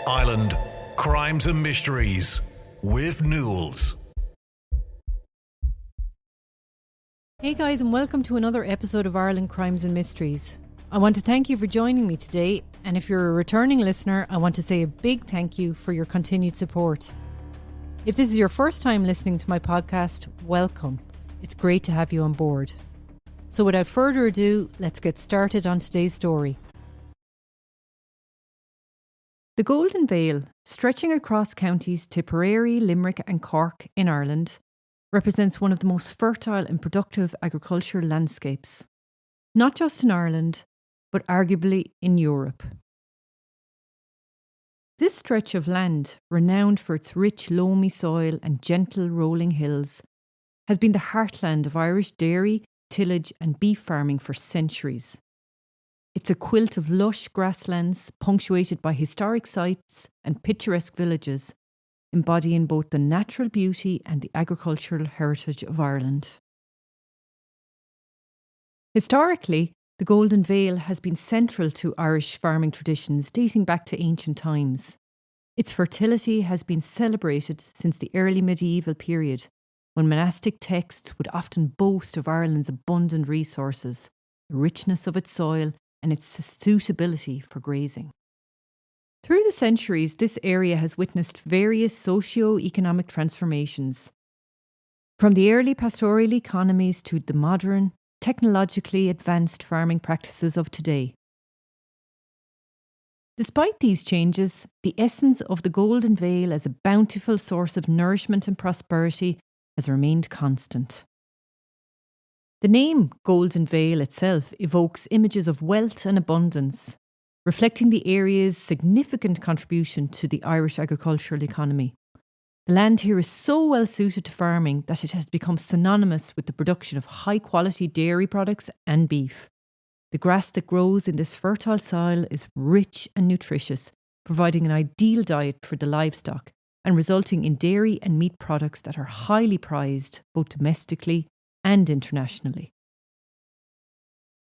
Ireland, Crimes and Mysteries with Newells. Hey guys, and welcome to another episode of Ireland Crimes and Mysteries. I want to thank you for joining me today, and if you're a returning listener, I want to say a big thank you for your continued support. If this is your first time listening to my podcast, welcome. It's great to have you on board. So without further ado, let's get started on today's story. The Golden Vale, stretching across counties Tipperary, Limerick and Cork in Ireland, represents one of the most fertile and productive agricultural landscapes, not just in Ireland, but arguably in Europe. This stretch of land, renowned for its rich loamy soil and gentle rolling hills, has been the heartland of Irish dairy, tillage and beef farming for centuries. It's a quilt of lush grasslands punctuated by historic sites and picturesque villages, embodying both the natural beauty and the agricultural heritage of Ireland. Historically, the Golden Vale has been central to Irish farming traditions dating back to ancient times. Its fertility has been celebrated since the early medieval period, when monastic texts would often boast of Ireland's abundant resources, the richness of its soil, and its suitability for grazing. Through the centuries, this area has witnessed various socio-economic transformations, from the early pastoral economies to the modern, technologically advanced farming practices of today. Despite these changes, the essence of the Golden Vale as a bountiful source of nourishment and prosperity has remained constant. The name Golden Vale itself evokes images of wealth and abundance, reflecting the area's significant contribution to the Irish agricultural economy. The land here is so well suited to farming that it has become synonymous with the production of high-quality dairy products and beef. The grass that grows in this fertile soil is rich and nutritious, providing an ideal diet for the livestock and resulting in dairy and meat products that are highly prized both domestically and internationally.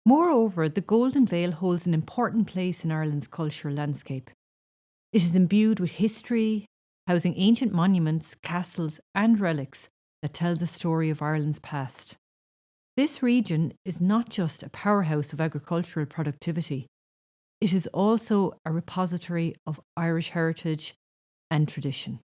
Moreover, the Golden Vale holds an important place in Ireland's cultural landscape. It is imbued with history, housing ancient monuments, castles and relics that tell the story of Ireland's past. This region is not just a powerhouse of agricultural productivity, it is also a repository of Irish heritage and tradition.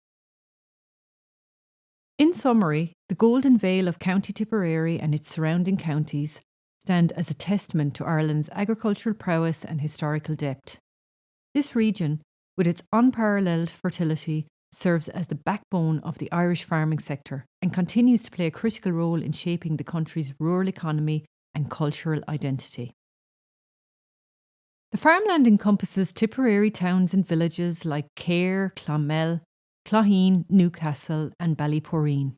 In summary, the Golden Vale of County Tipperary and its surrounding counties stand as a testament to Ireland's agricultural prowess and historical depth. This region, with its unparalleled fertility, serves as the backbone of the Irish farming sector and continues to play a critical role in shaping the country's rural economy and cultural identity. The farmland encompasses Tipperary towns and villages like Cahir, Clonmel, Clogheen, Newcastle and Ballyporeen.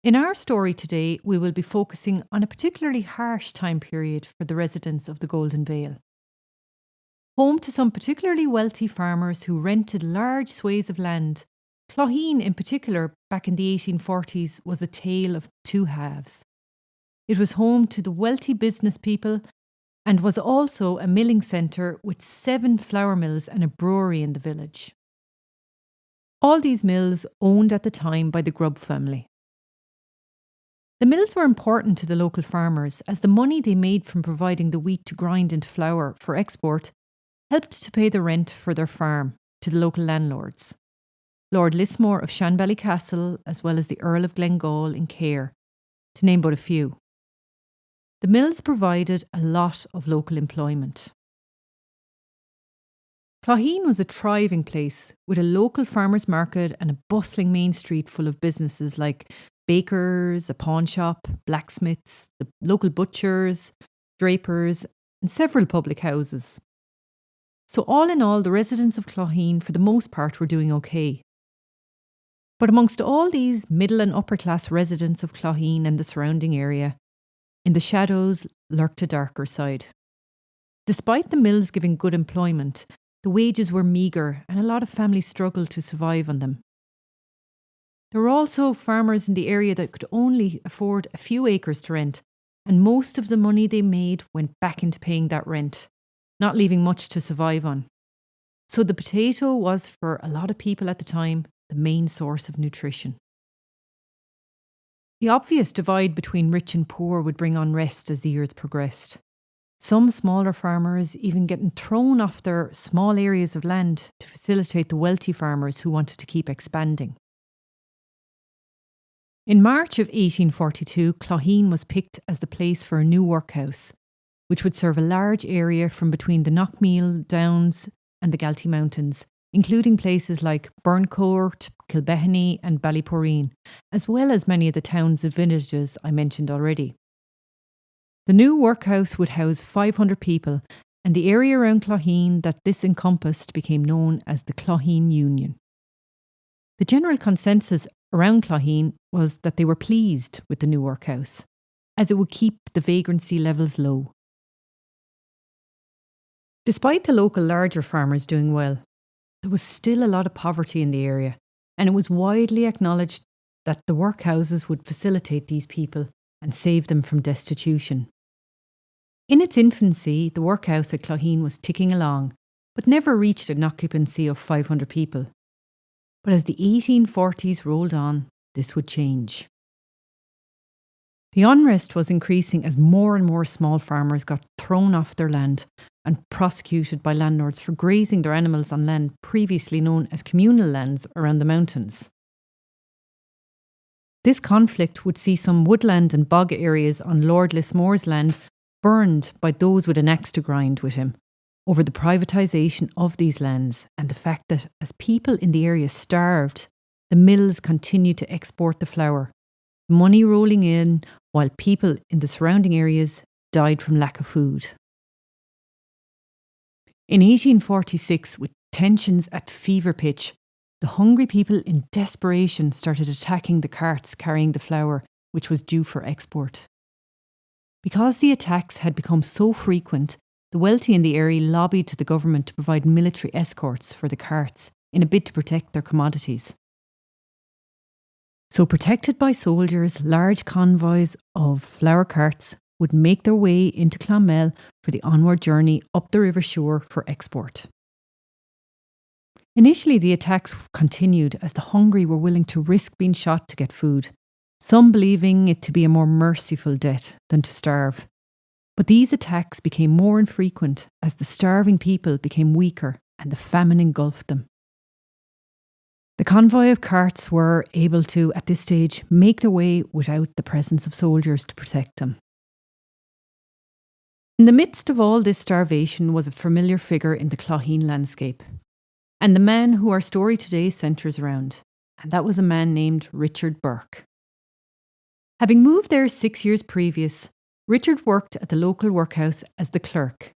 In our story today, we will be focusing on a particularly harsh time period for the residents of the Golden Vale. Home to some particularly wealthy farmers who rented large swathes of land, Clogheen in particular back in the 1840s was a tale of two halves. It was home to the wealthy business people and was also a milling centre with 7 flour mills and a brewery in the village. All these mills owned at the time by the Grubb family. The mills were important to the local farmers as the money they made from providing the wheat to grind into flour for export helped to pay the rent for their farm to the local landlords. Lord Lismore of Shanbally Castle, as well as the Earl of Glengall in Cahir, to name but a few. The mills provided a lot of local employment. Clogheen was a thriving place with a local farmers' market and a bustling main street full of businesses like bakers, a pawn shop, blacksmiths, the local butchers, drapers, and several public houses. So all in all, the residents of Clogheen for the most part were doing okay. But amongst all these middle and upper class residents of Clogheen and the surrounding area, in the shadows lurked a darker side. Despite the mills giving good employment, the wages were meagre and a lot of families struggled to survive on them. There were also farmers in the area that could only afford a few acres to rent, and most of the money they made went back into paying that rent, not leaving much to survive on. So the potato was, for a lot of people at the time, the main source of nutrition. The obvious divide between rich and poor would bring unrest as the years progressed. Some smaller farmers even getting thrown off their small areas of land to facilitate the wealthy farmers who wanted to keep expanding. In March of 1842, Clogheen was picked as the place for a new workhouse, which would serve a large area from between the Knockmeal Downs and the Galtee Mountains, including places like Burncourt, Kilbeheny and Ballyporeen, as well as many of the towns and villages I mentioned already. The new workhouse would house 500 people, and the area around Clogheen that this encompassed became known as the Clogheen Union. The general consensus around Clogheen was that they were pleased with the new workhouse, as it would keep the vagrancy levels low. Despite the local larger farmers doing well, there was still a lot of poverty in the area, and it was widely acknowledged that the workhouses would facilitate these people and save them from destitution. In its infancy, the workhouse at Clogheen was ticking along, but never reached an occupancy of 500 people. But as the 1840s rolled on, this would change. The unrest was increasing as more and more small farmers got thrown off their land and prosecuted by landlords for grazing their animals on land previously known as communal lands around the mountains. This conflict would see some woodland and bog areas on Lord Lismore's land burned by those with an axe to grind with him over the privatisation of these lands and the fact that as people in the area starved, the mills continued to export the flour, money rolling in while people in the surrounding areas died from lack of food. In 1846, with tensions at fever pitch, the hungry people in desperation started attacking the carts carrying the flour, which was due for export. Because the attacks had become so frequent, the wealthy in the area lobbied to the government to provide military escorts for the carts in a bid to protect their commodities. So, protected by soldiers, large convoys of flour carts would make their way into Clonmel for the onward journey up the river shore for export. Initially, the attacks continued as the hungry were willing to risk being shot to get food, some believing it to be a more merciful death than to starve. But these attacks became more infrequent as the starving people became weaker and the famine engulfed them. The convoy of carts were able to, at this stage, make their way without the presence of soldiers to protect them. In the midst of all this starvation was a familiar figure in the Clogheen landscape, and the man who our story today centres around, and that was a man named Richard Burke. Having moved there 6 years previous, Richard worked at the local workhouse as the clerk.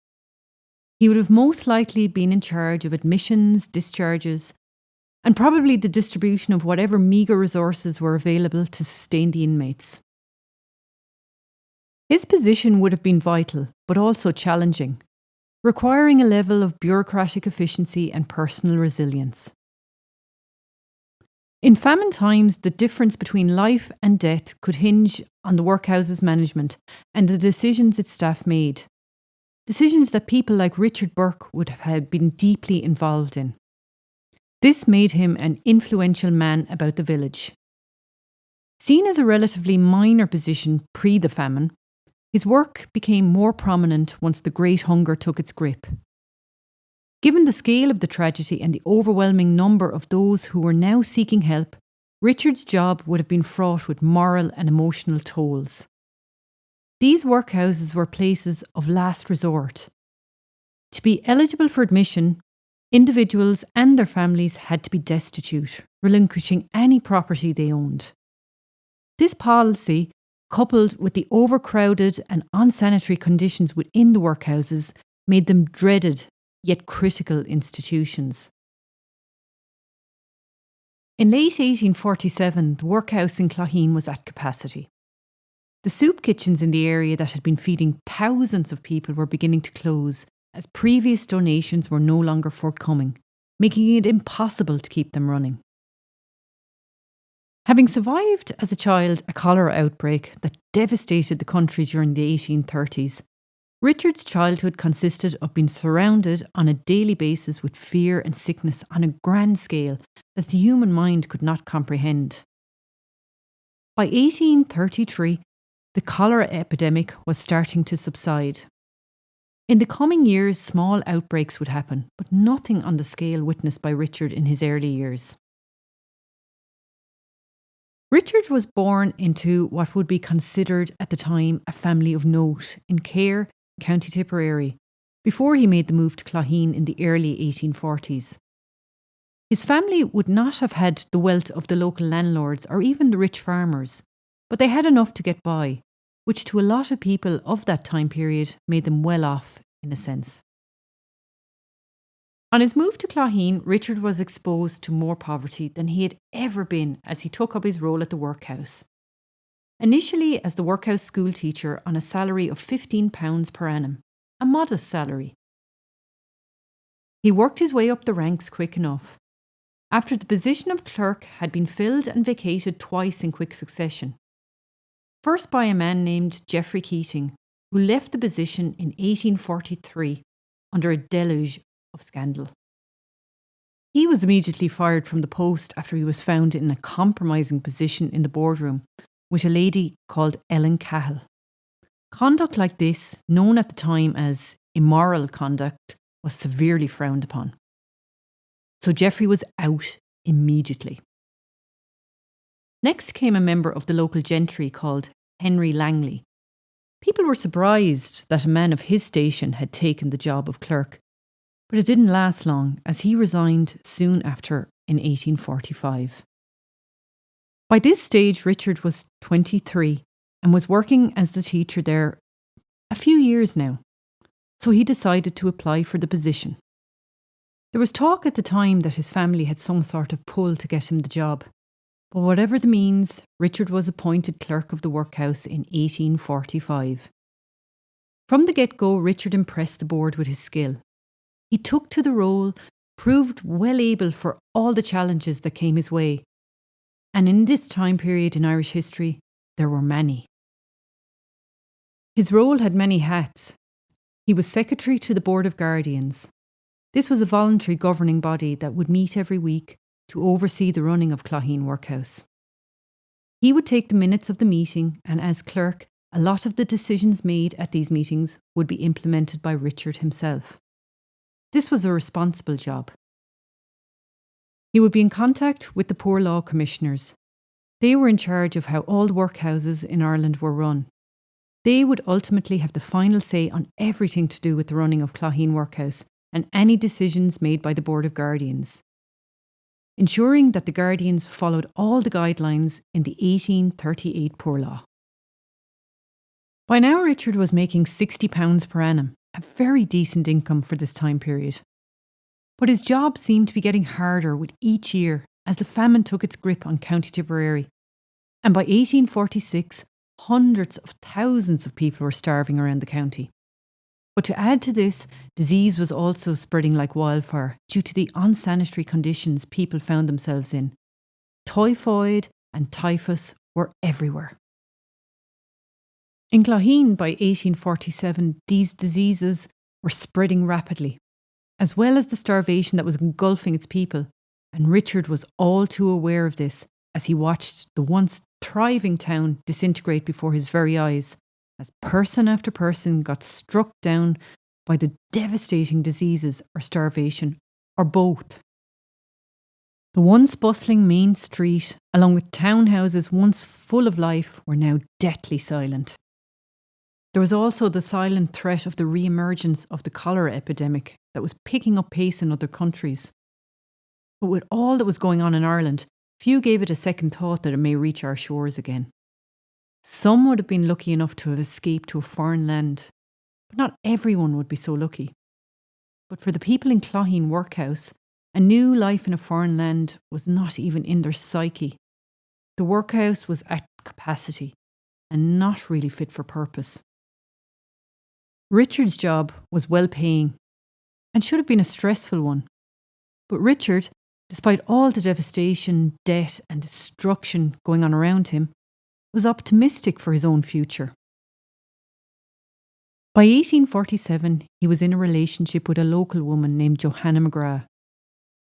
He would have most likely been in charge of admissions, discharges, and probably the distribution of whatever meagre resources were available to sustain the inmates. His position would have been vital, but also challenging, requiring a level of bureaucratic efficiency and personal resilience. In famine times, the difference between life and death could hinge on the workhouse's management and the decisions its staff made. Decisions that people like Richard Burke would have had been deeply involved in. This made him an influential man about the village. Seen as a relatively minor position pre the famine, his work became more prominent once the Great Hunger took its grip. Given the scale of the tragedy and the overwhelming number of those who were now seeking help, Richard's job would have been fraught with moral and emotional tolls. These workhouses were places of last resort. To be eligible for admission, individuals and their families had to be destitute, relinquishing any property they owned. This policy, coupled with the overcrowded and unsanitary conditions within the workhouses, made them dreaded yet critical institutions. In late 1847, the workhouse in Clogheen was at capacity. The soup kitchens in the area that had been feeding thousands of people were beginning to close, as previous donations were no longer forthcoming, making it impossible to keep them running. Having survived as a child a cholera outbreak that devastated the country during the 1830s, Richard's childhood consisted of being surrounded on a daily basis with fear and sickness on a grand scale that the human mind could not comprehend. By 1833, the cholera epidemic was starting to subside. In the coming years, small outbreaks would happen, but nothing on the scale witnessed by Richard in his early years. Richard was born into what would be considered at the time a family of note in Cahir, County Tipperary, before he made the move to Clogheen in the early 1840s. His family would not have had the wealth of the local landlords or even the rich farmers, but they had enough to get by, which to a lot of people of that time period made them well off in a sense. On his move to Clogheen, Richard was exposed to more poverty than he had ever been as he took up his role at the workhouse. Initially as the workhouse school teacher on a salary of £15 per annum, a modest salary. He worked his way up the ranks quick enough. After the position of clerk had been filled and vacated twice in quick succession. First by a man named Geoffrey Keating, who left the position in 1843 under a deluge of scandal. He was immediately fired from the post after he was found in a compromising position in the boardroom with a lady called Ellen Cahill. Conduct like this, known at the time as immoral conduct, was severely frowned upon. So Geoffrey was out immediately. Next came a member of the local gentry called Henry Langley. People were surprised that a man of his station had taken the job of clerk, but it didn't last long as he resigned soon after in 1845. By this stage, Richard was 23 and was working as the teacher there a few years now, so he decided to apply for the position. There was talk at the time that his family had some sort of pull to get him the job, but whatever the means, Richard was appointed clerk of the workhouse in 1845. From the get-go, Richard impressed the board with his skill. He took to the role, proved well able for all the challenges that came his way. And in this time period in Irish history, there were many. His role had many hats. He was secretary to the Board of Guardians. This was a voluntary governing body that would meet every week to oversee the running of Clogheen Workhouse. He would take the minutes of the meeting, and as clerk, a lot of the decisions made at these meetings would be implemented by Richard himself. This was a responsible job. He would be in contact with the Poor Law Commissioners. They were in charge of how all the workhouses in Ireland were run. They would ultimately have the final say on everything to do with the running of Clogheen Workhouse and any decisions made by the Board of Guardians, ensuring that the Guardians followed all the guidelines in the 1838 Poor Law. By now, Richard was making £60 per annum, a very decent income for this time period. But his job seemed to be getting harder with each year as the famine took its grip on County Tipperary. And by 1846, hundreds of thousands of people were starving around the county. But to add to this, disease was also spreading like wildfire due to the unsanitary conditions people found themselves in. Typhoid and typhus were everywhere. In Clogheen by 1847, these diseases were spreading rapidly, as well as the starvation that was engulfing its people, and Richard was all too aware of this as he watched the once thriving town disintegrate before his very eyes, as person after person got struck down by the devastating diseases or starvation, or both. The once bustling main street, along with townhouses once full of life, were now deathly silent. There was also the silent threat of the re-emergence of the cholera epidemic that was picking up pace in other countries. But with all that was going on in Ireland, few gave it a second thought that it may reach our shores again. Some would have been lucky enough to have escaped to a foreign land, but not everyone would be so lucky. But for the people in Clogheen Workhouse, a new life in a foreign land was not even in their psyche. The workhouse was at capacity and not really fit for purpose. Richard's job was well paying and should have been a stressful one. But Richard, despite all the devastation, debt and destruction going on around him, was optimistic for his own future. By 1847, he was in a relationship with a local woman named Johanna McGrath,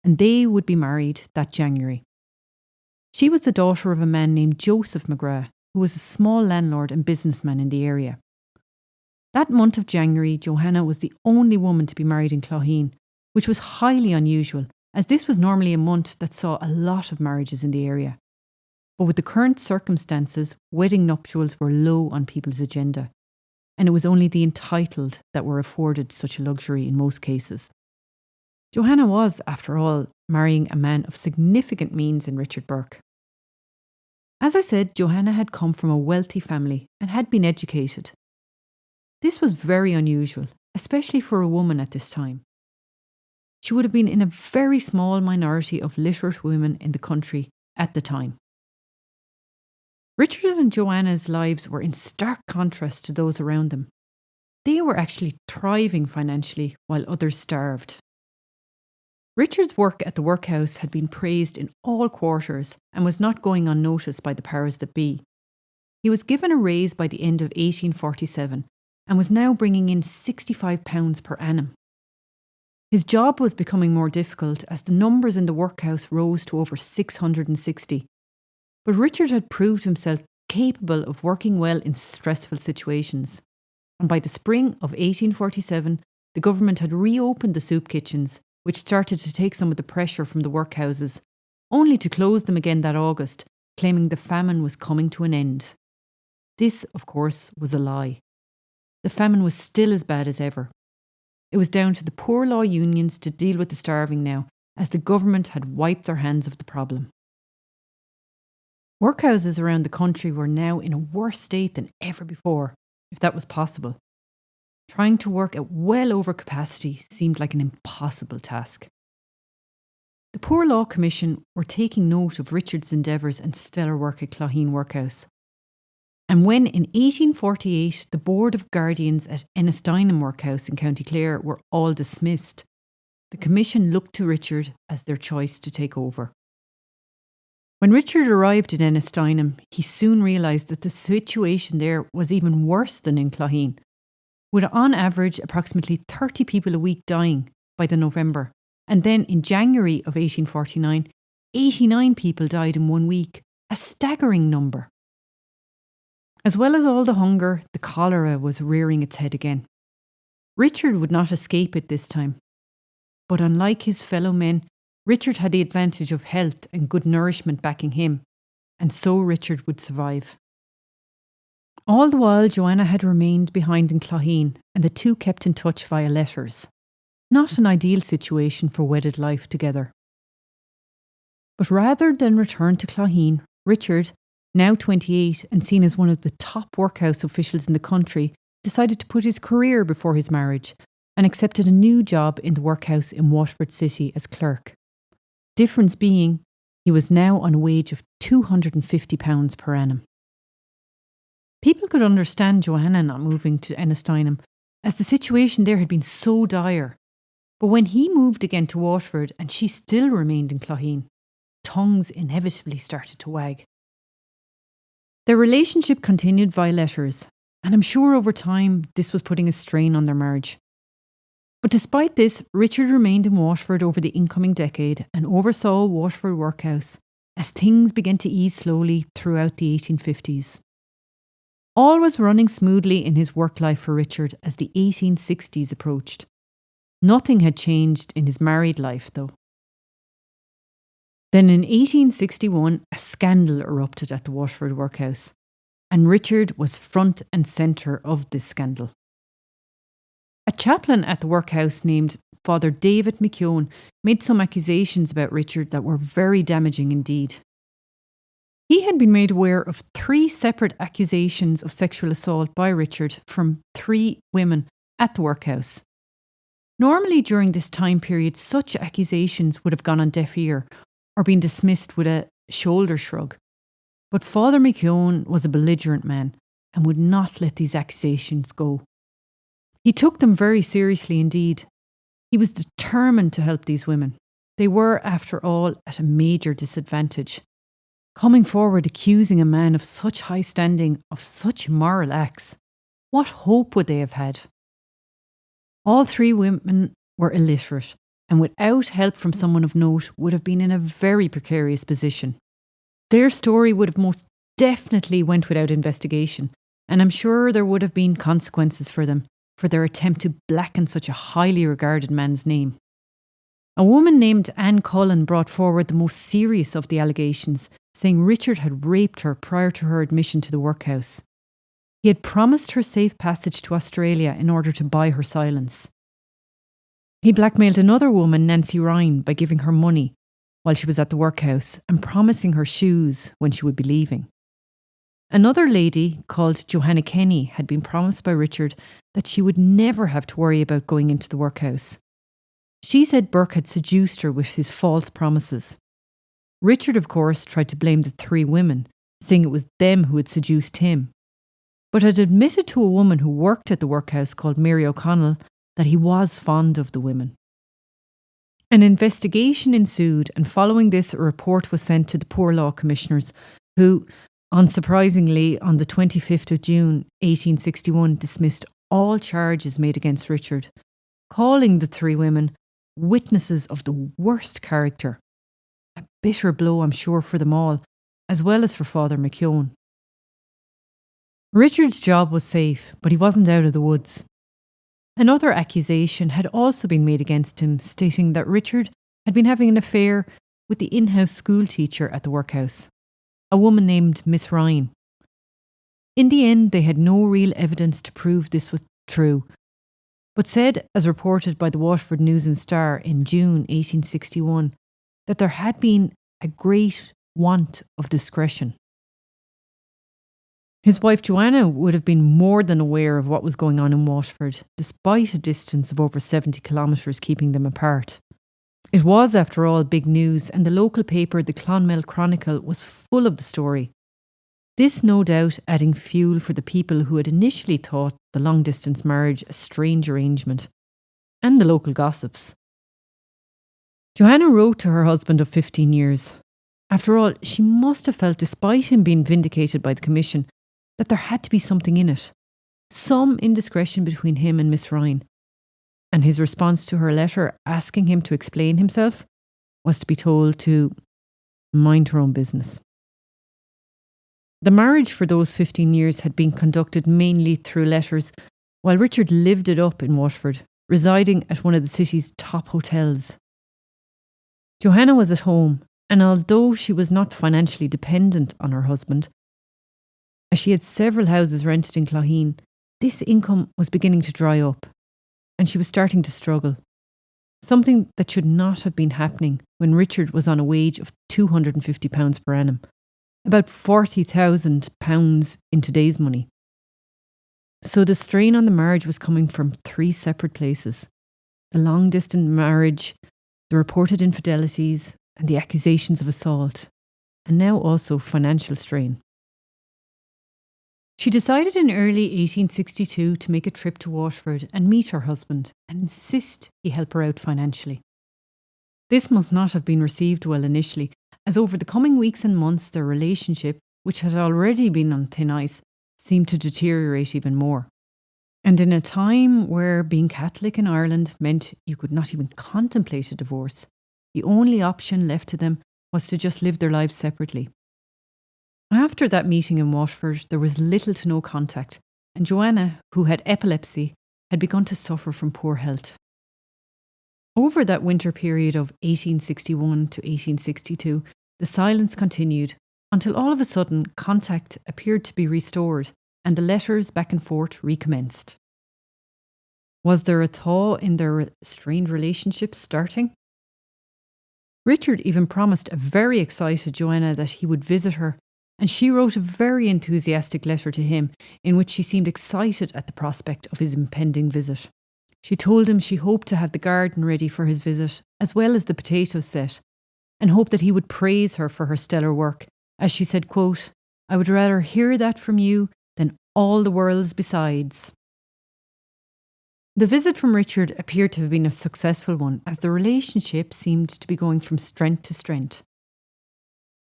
and they would be married that January. She was the daughter of a man named Joseph McGrath, who was a small landlord and businessman in the area. That month of January, Johanna was the only woman to be married in Clogheen, which was highly unusual, as this was normally a month that saw a lot of marriages in the area. But with the current circumstances, wedding nuptials were low on people's agenda, and it was only the entitled that were afforded such a luxury in most cases. Johanna was, after all, marrying a man of significant means in Richard Burke. As I said, Johanna had come from a wealthy family and had been educated. This was very unusual, especially for a woman at this time. She would have been in a very small minority of literate women in the country at the time. Richard and Joanna's lives were in stark contrast to those around them. They were actually thriving financially while others starved. Richard's work at the workhouse had been praised in all quarters and was not going unnoticed by the powers that be. He was given a raise by the end of 1847 and was now bringing in £65 per annum. His job was becoming more difficult as the numbers in the workhouse rose to over 660. But Richard had proved himself capable of working well in stressful situations. And by the spring of 1847, the government had reopened the soup kitchens, which started to take some of the pressure from the workhouses, only to close them again that August, claiming the famine was coming to an end. This, of course, was a lie. The famine was still as bad as ever. It was down to the poor law unions to deal with the starving now, as the government had wiped their hands of the problem. Workhouses around the country were now in a worse state than ever before, if that was possible. Trying to work at well over capacity seemed like an impossible task. The Poor Law Commission were taking note of Richard's endeavours and stellar work at Clogheen Workhouse. And when in 1848 the Board of Guardians at Ennistynham Workhouse in County Clare were all dismissed, the Commission looked to Richard as their choice to take over. When Richard arrived in Ennistynham, he soon realised that the situation there was even worse than in Clogheen, with on average approximately 30 people a week dying by the November. And then in January of 1849, 89 people died in 1 week, a staggering number. As well as all the hunger, the cholera was rearing its head again. Richard would not escape it this time. But unlike his fellow men, Richard had the advantage of health and good nourishment backing him, and so Richard would survive. All the while, Joanna had remained behind in Clogheen, and the two kept in touch via letters. Not an ideal situation for wedded life together. But rather than return to Clogheen, Richard, now 28 and seen as one of the top workhouse officials in the country, decided to put his career before his marriage and accepted a new job in the workhouse in Waterford City as clerk. Difference being, he was now on a wage of £250 per annum. People could understand Joanna not moving to Ennistynham, as the situation there had been so dire. But when he moved again to Waterford and she still remained in Clogheen, tongues inevitably started to wag. Their relationship continued via letters, and I'm sure over time this was putting a strain on their marriage. But despite this, Richard remained in Waterford over the incoming decade and oversaw Waterford Workhouse as things began to ease slowly throughout the 1850s. All was running smoothly in his work life for Richard as the 1860s approached. Nothing had changed in his married life, though. Then in 1861, a scandal erupted at the Waterford Workhouse, and Richard was front and centre of this scandal. A chaplain at the workhouse named Father David McKeown made some accusations about Richard that were very damaging indeed. He had been made aware of 3 separate accusations of sexual assault by Richard from 3 women at the workhouse. Normally during this time period, such accusations would have gone on deaf ear or been dismissed with a shoulder shrug. But Father McKeown was a belligerent man and would not let these accusations go. He took them very seriously indeed. He was determined to help these women. They were, after all, at a major disadvantage. Coming forward accusing a man of such high standing of such immoral acts, what hope would they have had? All three women were illiterate, and without help from someone of note would have been in a very precarious position. Their story would have most definitely went without investigation, and I'm sure there would have been consequences for them for their attempt to blacken such a highly regarded man's name. A woman named Anne Cullen brought forward the most serious of the allegations, saying Richard had raped her prior to her admission to the workhouse. He had promised her safe passage to Australia in order to buy her silence. He blackmailed another woman, Nancy Ryan, by giving her money while she was at the workhouse and promising her shoes when she would be leaving. Another lady, called Johanna Kenny, had been promised by Richard that she would never have to worry about going into the workhouse. She said Burke had seduced her with his false promises. Richard, of course, tried to blame the three women, saying it was them who had seduced him, but had admitted to a woman who worked at the workhouse called Mary O'Connell that he was fond of the women. An investigation ensued, and following this, a report was sent to the Poor Law Commissioners, who, unsurprisingly, on the 25th of June 1861, dismissed all charges made against Richard, calling the three women witnesses of the worst character. A bitter blow, I'm sure, for them all, as well as for Father McKeown. Richard's job was safe, but he wasn't out of the woods. Another accusation had also been made against him, stating that Richard had been having an affair with the in-house school teacher at the workhouse, a woman named Miss Ryan. In the end, they had no real evidence to prove this was true, but said, as reported by the Waterford News and Star in June 1861, that there had been a great want of discretion. His wife Joanna would have been more than aware of what was going on in Waterford, despite a distance of over 70 kilometres keeping them apart. It was, after all, big news, and the local paper, the Clonmel Chronicle, was full of the story. This, no doubt, adding fuel for the people who had initially thought the long-distance marriage a strange arrangement, and the local gossips. Joanna wrote to her husband of 15 years. After all, she must have felt, despite him being vindicated by the Commission, that there had to be something in it, some indiscretion between him and Miss Ryan. And his response to her letter, asking him to explain himself, was to be told to mind her own business. The marriage for those 15 years had been conducted mainly through letters, while Richard lived it up in Waterford, residing at one of the city's top hotels. Johanna was at home, and although she was not financially dependent on her husband, as she had several houses rented in Clogheen, this income was beginning to dry up, and she was starting to struggle. Something that should not have been happening when Richard was on a wage of £250 per annum, about £40,000 in today's money. So the strain on the marriage was coming from three separate places: the long-distance marriage, the reported infidelities, and the accusations of assault, and now also financial strain. She decided in early 1862 to make a trip to Waterford and meet her husband and insist he help her out financially. This must not have been received well initially, as over the coming weeks and months their relationship, which had already been on thin ice, seemed to deteriorate even more. And in a time where being Catholic in Ireland meant you could not even contemplate a divorce, the only option left to them was to just live their lives separately. After that meeting in Waterford, there was little to no contact, and Joanna, who had epilepsy, had begun to suffer from poor health. Over that winter period of 1861 to 1862, the silence continued until all of a sudden contact appeared to be restored and the letters back and forth recommenced. Was there a thaw in their strained relationship starting? Richard even promised a very excited Joanna that he would visit her, and she wrote a very enthusiastic letter to him in which she seemed excited at the prospect of his impending visit. She told him she hoped to have the garden ready for his visit, as well as the potatoes set, and hoped that he would praise her for her stellar work, as she said, quote, "I would rather hear that from you than all the world's besides." The visit from Richard appeared to have been a successful one, as the relationship seemed to be going from strength to strength.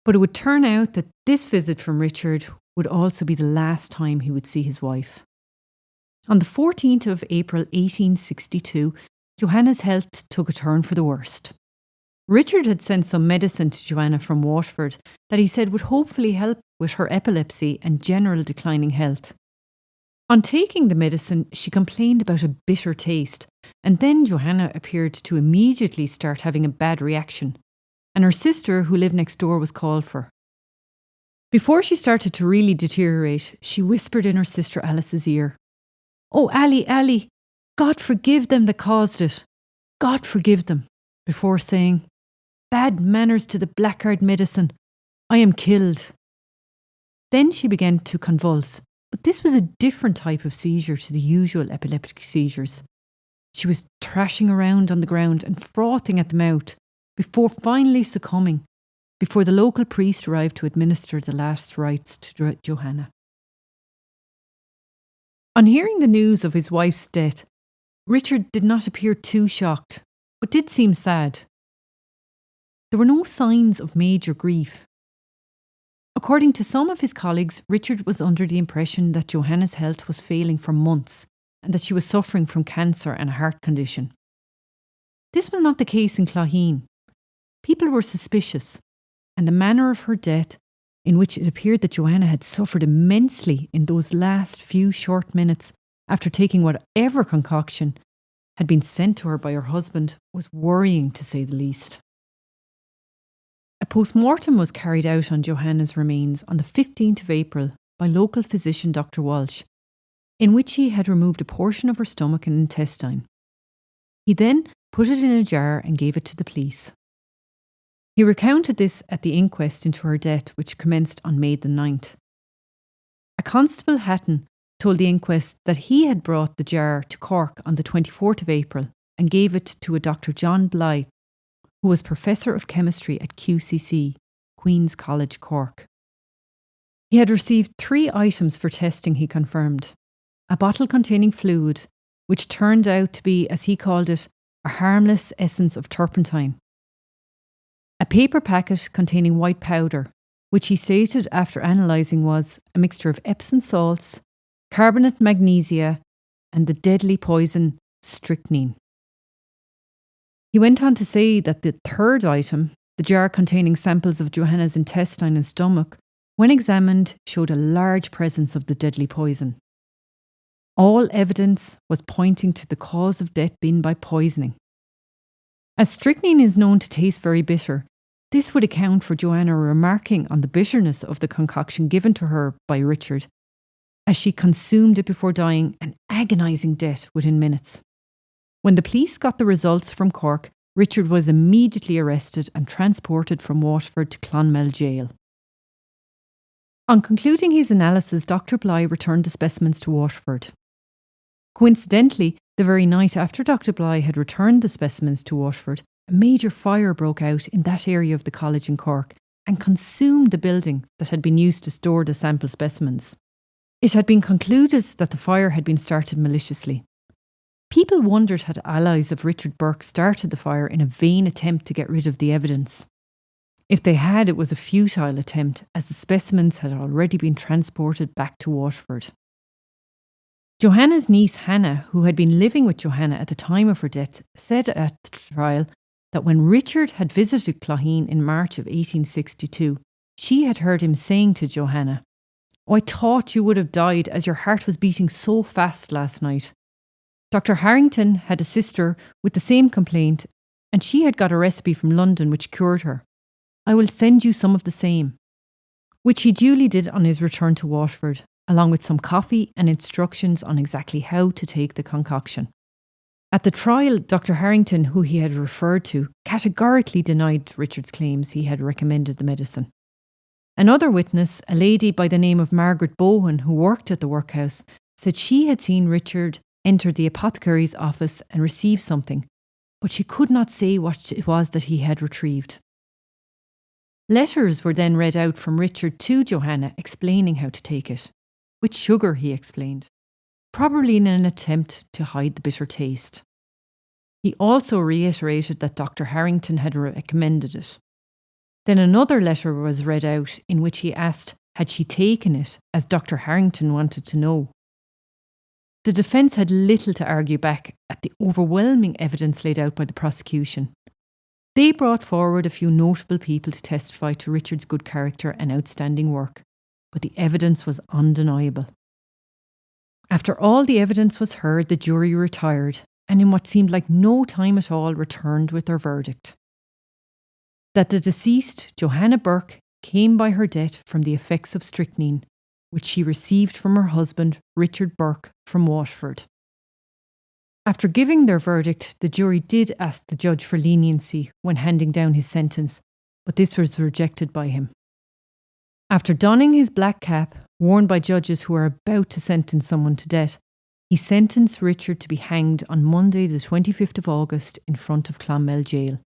But it would turn out that this visit from Richard would also be the last time he would see his wife. On the 14th of April 1862, Johanna's health took a turn for the worst. Richard had sent some medicine to Johanna from Waterford that he said would hopefully help with her epilepsy and general declining health. On taking the medicine, she complained about a bitter taste, and then Johanna appeared to immediately start having a bad reaction, and her sister, who lived next door, was called for. Before she started to really deteriorate, she whispered in her sister Alice's ear, "Oh, Ali, God forgive them that caused it. God forgive them," before saying, "Bad manners to the blackguard medicine. I am killed." Then she began to convulse, but this was a different type of seizure to the usual epileptic seizures. She was thrashing around on the ground and frothing at the mouth before finally succumbing, before the local priest arrived to administer the last rites to Johanna. On hearing the news of his wife's death, Richard did not appear too shocked, but did seem sad. There were no signs of major grief. According to some of his colleagues, Richard was under the impression that Johanna's health was failing for months and that she was suffering from cancer and a heart condition. This was not the case in Clogheen. People were suspicious, and the manner of her death, in which it appeared that Johanna had suffered immensely in those last few short minutes after taking whatever concoction had been sent to her by her husband, was worrying to say the least. A post-mortem was carried out on Johanna's remains on the 15th of April by local physician Dr. Walsh, in which he had removed a portion of her stomach and intestine. He then put it in a jar and gave it to the police. He recounted this at the inquest into her death, which commenced on May the 9th. A constable Hatton told the inquest that he had brought the jar to Cork on the 24th of April and gave it to a Dr. John Bly, who was Professor of Chemistry at QCC, Queen's College, Cork. He had received 3 items for testing, he confirmed. A bottle containing fluid, which turned out to be, as he called it, a harmless essence of turpentine. A paper packet containing white powder, which he stated after analysing was a mixture of Epsom salts, carbonate magnesia, and the deadly poison strychnine. He went on to say that the 3rd item, the jar containing samples of Johanna's intestine and stomach, when examined, showed a large presence of the deadly poison. All evidence was pointing to the cause of death being by poisoning. As strychnine is known to taste very bitter, this would account for Johanna remarking on the bitterness of the concoction given to her by Richard, as she consumed it before dying an agonising death within minutes. When the police got the results from Cork, Richard was immediately arrested and transported from Waterford to Clonmel Jail. On concluding his analysis, Dr. Bly returned the specimens to Waterford. Coincidentally, the very night after Dr. Bly had returned the specimens to Waterford, a major fire broke out in that area of the college in Cork and consumed the building that had been used to store the sample specimens. It had been concluded that the fire had been started maliciously. People wondered had allies of Richard Burke started the fire in a vain attempt to get rid of the evidence. If they had, it was a futile attempt, as the specimens had already been transported back to Waterford. Johanna's niece Hannah, who had been living with Johanna at the time of her death, said at the trial that when Richard had visited Clogheen in March of 1862, she had heard him saying to Johanna, "Oh, I thought you would have died as your heart was beating so fast last night." Dr. Harrington had a sister with the same complaint, and she had got a recipe from London which cured her. "I will send you some of the same," which he duly did on his return to Waterford, along with some coffee and instructions on exactly how to take the concoction. At the trial, Dr. Harrington, who he had referred to, categorically denied Richard's claims he had recommended the medicine. Another witness, a lady by the name of Margaret Bowen, who worked at the workhouse, said she had seen Richard enter the apothecary's office and receive something, but she could not say what it was that he had retrieved. Letters were then read out from Richard to Johanna explaining how to take it. With sugar, he explained, probably in an attempt to hide the bitter taste. He also reiterated that Dr. Harrington had recommended it. Then another letter was read out in which he asked had she taken it, as Dr. Harrington wanted to know. the defence had little to argue back at the overwhelming evidence laid out by the prosecution. They brought forward a few notable people to testify to Richard's good character and outstanding work, but the evidence was undeniable. After all the evidence was heard, the jury retired, and in what seemed like no time at all returned with their verdict. That the deceased, Johanna Burke, came by her death from the effects of strychnine, which she received from her husband, Richard Burke, from Waterford. After giving their verdict, the jury did ask the judge for leniency when handing down his sentence, but this was rejected by him. After donning his black cap, worn by judges who are about to sentence someone to death, he sentenced Richard to be hanged on Monday the 25th of August in front of Clonmel Jail,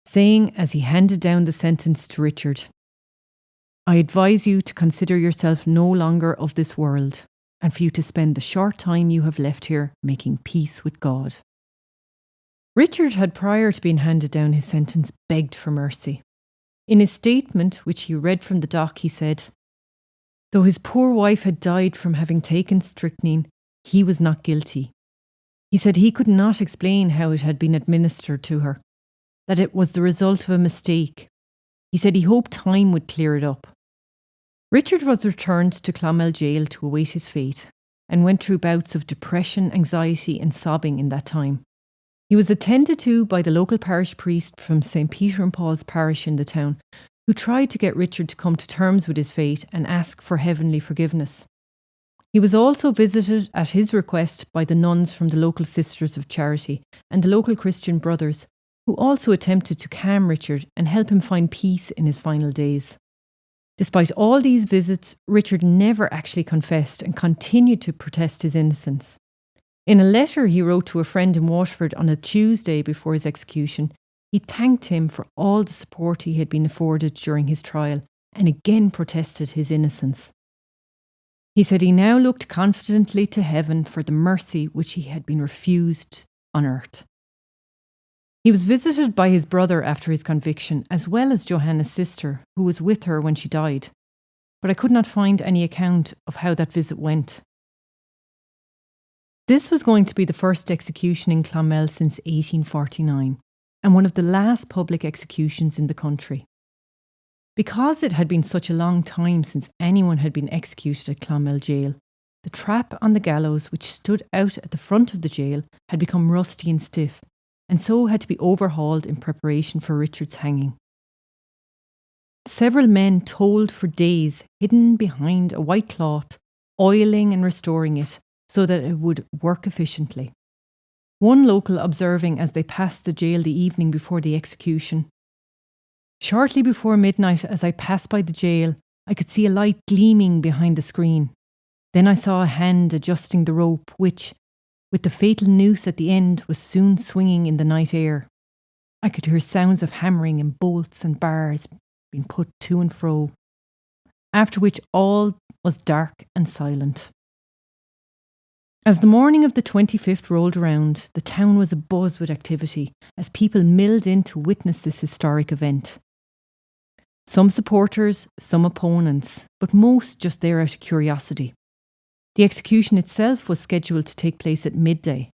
saying as he handed down the sentence to Richard, "I advise you to consider yourself no longer of this world, and for you to spend the short time you have left here making peace with God." Richard had, prior to being handed down his sentence, begged for mercy. In his statement, which he read from the dock, he said, "Though his poor wife had died from having taken strychnine, he was not guilty. He said he could not explain how it had been administered to her, that it was the result of a mistake. He said he hoped time would clear it up." Richard was returned to Clonmel Jail to await his fate, and went through bouts of depression, anxiety and sobbing in that time. He was attended to by the local parish priest from St. Peter and Paul's parish in the town, who tried to get Richard to come to terms with his fate and ask for heavenly forgiveness. He was also visited at his request by the nuns from the local Sisters of Charity and the local Christian Brothers, who also attempted to calm Richard and help him find peace in his final days. Despite all these visits, Richard never actually confessed and continued to protest his innocence. In a letter he wrote to a friend in Waterford on a Tuesday before his execution, he thanked him for all the support he had been afforded during his trial and again protested his innocence. He said he now looked confidently to heaven for the mercy which he had been refused on earth. He was visited by his brother after his conviction, as well as Johanna's sister, who was with her when she died, but I could not find any account of how that visit went. This was going to be the first execution in Clonmel since 1849, and one of the last public executions in the country. Because it had been such a long time since anyone had been executed at Clonmel Jail, the trap on the gallows, which stood out at the front of the jail, had become rusty and stiff, and so had to be overhauled in preparation for Richard's hanging. Several men toiled for days, hidden behind a white cloth, oiling and restoring it so that it would work efficiently. One local observing as they passed the jail the evening before the execution, "Shortly before midnight, as I passed by the jail, I could see a light gleaming behind the screen. Then I saw a hand adjusting the rope which, with the fatal noose at the end, was soon swinging in the night air. I could hear sounds of hammering and bolts and bars being put to and fro, after which all was dark and silent." As the morning of the 25th rolled around, the town was abuzz with activity as people milled in to witness this historic event. Some supporters, some opponents, but most just there out of curiosity. The execution itself was scheduled to take place at midday,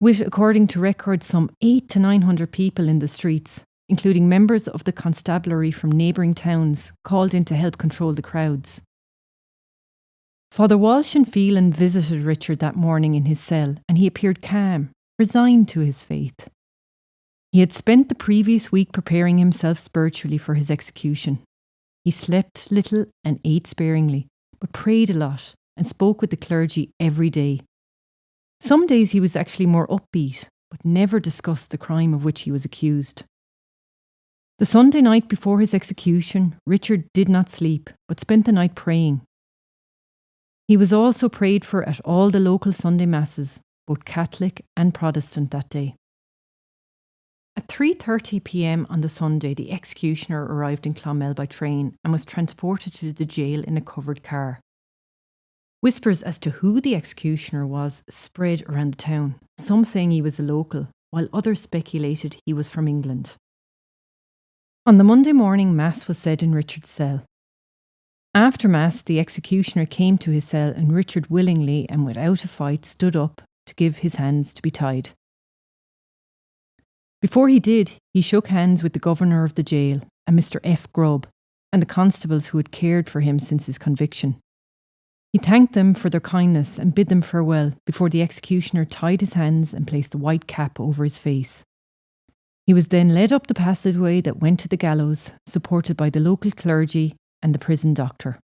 with, according to records, some 800 to 900 people in the streets, including members of the constabulary from neighbouring towns called in to help control the crowds. Father Walsh and Phelan visited Richard that morning in his cell, and he appeared calm, resigned to his fate. He had spent the previous week preparing himself spiritually for his execution. He slept little and ate sparingly, but prayed a lot and spoke with the clergy every day. Some days he was actually more upbeat, but never discussed the crime of which he was accused. The Sunday night before his execution, Richard did not sleep, but spent the night praying. He was also prayed for at all the local Sunday masses, both Catholic and Protestant, that day. At 3:30 p.m. on the Sunday, the executioner arrived in Clonmel by train and was transported to the jail in a covered car. Whispers as to who the executioner was spread around the town, some saying he was a local, while others speculated he was from England. On the Monday morning, Mass was said in Richard's cell. After Mass, the executioner came to his cell and Richard willingly and without a fight stood up to give his hands to be tied. Before he did, he shook hands with the governor of the jail, a Mr. F. Grubb, and the constables who had cared for him since his conviction. He thanked them for their kindness and bid them farewell before the executioner tied his hands and placed the white cap over his face. He was then led up the passageway that went to the gallows, supported by the local clergy and the prison doctor.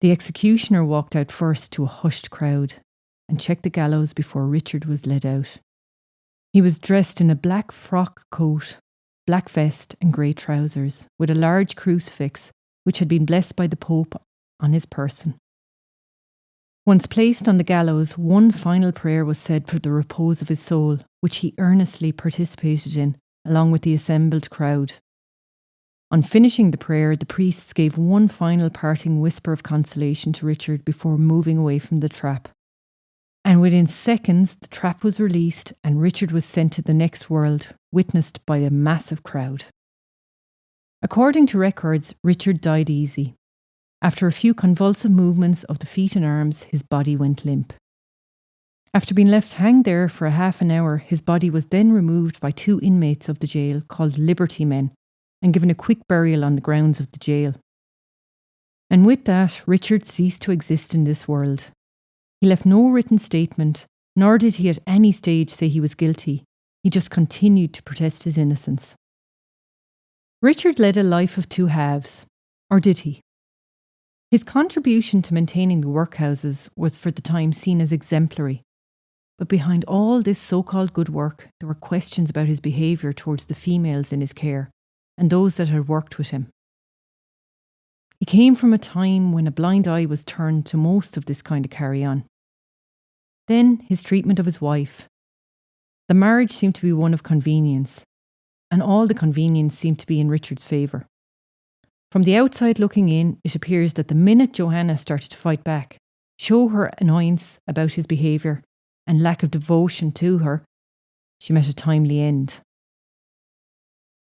The executioner walked out first to a hushed crowd and checked the gallows before Richard was led out. He was dressed in a black frock coat, black vest and grey trousers, with a large crucifix which had been blessed by the Pope on his person. Once placed on the gallows, one final prayer was said for the repose of his soul, which he earnestly participated in, along with the assembled crowd. On finishing the prayer, the priests gave one final parting whisper of consolation to Richard before moving away from the trap. And within seconds, the trap was released and Richard was sent to the next world, witnessed by a massive crowd. According to records, Richard died easy. After a few convulsive movements of the feet and arms, his body went limp. After being left hang there for a half an hour, his body was then removed by two inmates of the jail called Liberty Men and given a quick burial on the grounds of the jail. And with that, Richard ceased to exist in this world. He left no written statement, nor did he at any stage say he was guilty. He just continued to protest his innocence. Richard led a life of two halves, or did he? His contribution to maintaining the workhouses was for the time seen as exemplary. But behind all this so-called good work, there were questions about his behaviour towards the females in his care and those that had worked with him. He came from a time when a blind eye was turned to most of this kind of carry-on. Then his treatment of his wife. The marriage seemed to be one of convenience, and all the convenience seemed to be in Richard's favour. From the outside looking in, it appears that the minute Johanna started to fight back, show her annoyance about his behaviour and lack of devotion to her, she met a timely end.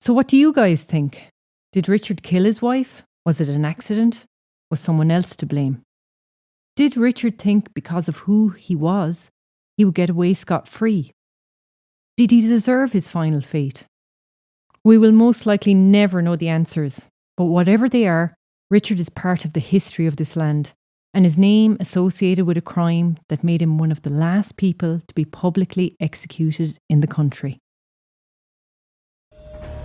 So what do you guys think? Did Richard kill his wife? Was it an accident? Was someone else to blame? Did Richard think because of who he was, he would get away scot-free? Did he deserve his final fate? We will most likely never know the answers, but whatever they are, Richard is part of the history of this land, and his name associated with a crime that made him one of the last people to be publicly executed in the country.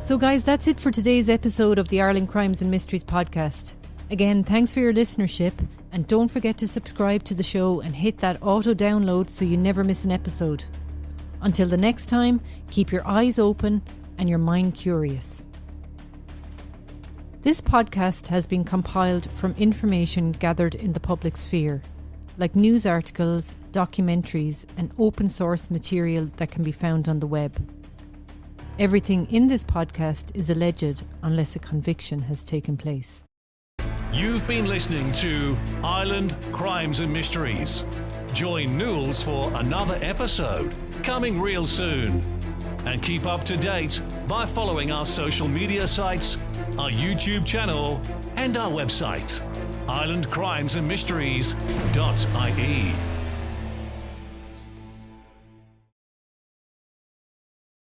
So guys, that's it for today's episode of the Ireland Crimes and Mysteries podcast. Again, thanks for your listenership, and don't forget to subscribe to the show and hit that auto download so you never miss an episode. Until the next time, keep your eyes open and your mind curious. This podcast has been compiled from information gathered in the public sphere, like news articles, documentaries, and open source material that can be found on the web. Everything in this podcast is alleged unless a conviction has taken place. You've been listening to Ireland Crimes and Mysteries. Join Newells for another episode, coming real soon. And keep up to date by following our social media sites, our YouTube channel, and our website, irelandcrimesandmysteries.ie.